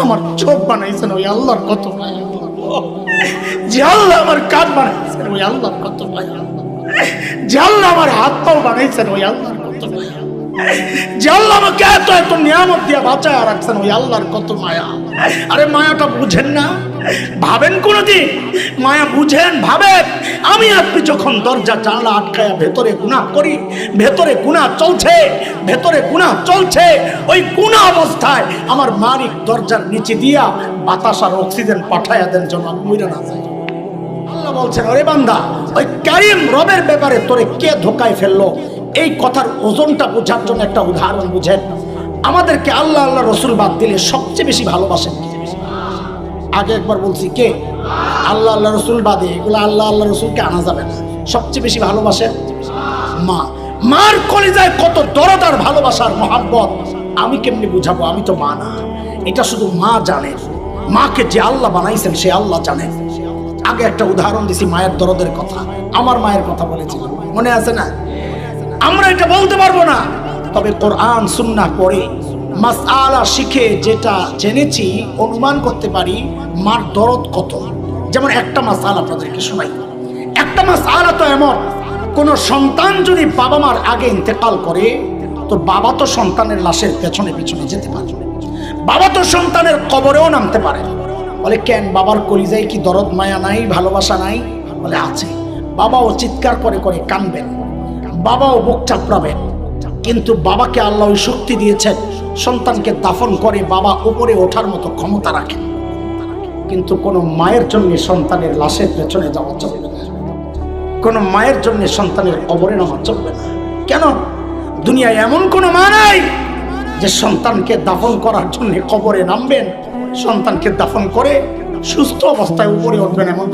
আমার চোখ বানাইছেন ওই আল্লাহর কত মায়া। যে আল্লাহ আমার কান বানাইছেন ওই আল্লাহর কত মায়া। যে আল্লাহ আমার হাত পাও বানাইছেন ওই আল্লাহর কত মায়া। যে আল্লাহ আমাকে এত এত নিয়ামত দিয়ে বাঁচায় রাখছেন ওই আল্লাহর কত মায়া। আরে মায়াটা বুঝেন না? ভাবেন কোনদিন? মায়া বুঝেন, ভাবেন? আমি আপনি যখন দরজা জানলা আটকায়া ভেতরে গুনাহ করি, ভেতরে গুনাহ চলছে, ভেতরে গুনাহ চলছে, ওই গুনাহ অবস্থায় আমার মালিক দরজার নিচে দিয়া বাতাস আর অক্সিজেন পাঠায়া দেন যেন আমি মরে না যাই। আল্লাহ বলছেন, ওরে বান্দা, ওই কারিম রবের ব্যাপারে তোরে কে ধোকায় ফেললো, এই কথার ওজনটা বোঝার জন্য একটা উদাহরণ বুঝেন। আমাদেরকে আল্লাহ আল্লাহ রসুল বাদ দিলে সবচেয়ে বেশি ভালোবাসেন কে? আগে একবার বলছি, কে? আল্লাহ আল্লাহ রসুল বাদে এগুলো আল্লাহ আল্লাহ রসুলকে আনা যাবে না। সবচেয়ে বেশি ভালোবাসে মা। মার কলিজায় কত দরদ আর ভালোবাসার মহাব্বত আমি কেমনি বুঝাবো? আমি তো মা না, এটা শুধু মা জানে। মাকে যে আল্লাহ বানাইছেন সে আল্লাহ জানেন। আগে একটা উদাহরণ দিছি মায়ের দরদের কথা, আমার মায়ের কথা বলেছিলাম, মনে আছে না? আমরা এটা বলতে পারবো না, তবে কোরআন সুন্নাহ পড়ে মাসআলা শিখে যেটা জেনেছি অনুমান করতে পারি মার দরদ কত। যেমন একটা মাসআলা আপনাদেরকে শোনাই। একটা মাসআলা তো এমন, কোন সন্তান যদি বাবা মার আগে ইন্তেকাল করে তো বাবা তো সন্তানের লাশের পেছনে পেছনে যেতে পারে, বাবা তো সন্তানের কবরেও নামতে পারে। বলে কেন? বাবার কলিজায় কি দরদ মায়া নাই, ভালোবাসা নাই? বলে আছে। বাবাও চিৎকার করে করে কাঁদবেন, বাবাও বুক চাপড়াবেন, কিন্তু বাবাকে আল্লাহ ওই শক্তি দিয়েছেন সন্তানকে দাফন করে বাবা উপরে ওঠার মতো ক্ষমতা রাখেন। কিন্তু কোনো মায়ের জন্য সন্তানের লাশের পেছনে যাওয়া চলবে না, কোনো মায়ের জন্য সন্তানের কবরে নামা চলবে না। কেন? দুনিয়ায় এমন কোনো মা নাই যে সন্তানকে দাফন করার জন্য কবরে নামবেন, সন্তানকে দাফন করে সুস্থ অবস্থায় উপরে উঠবেন, এমন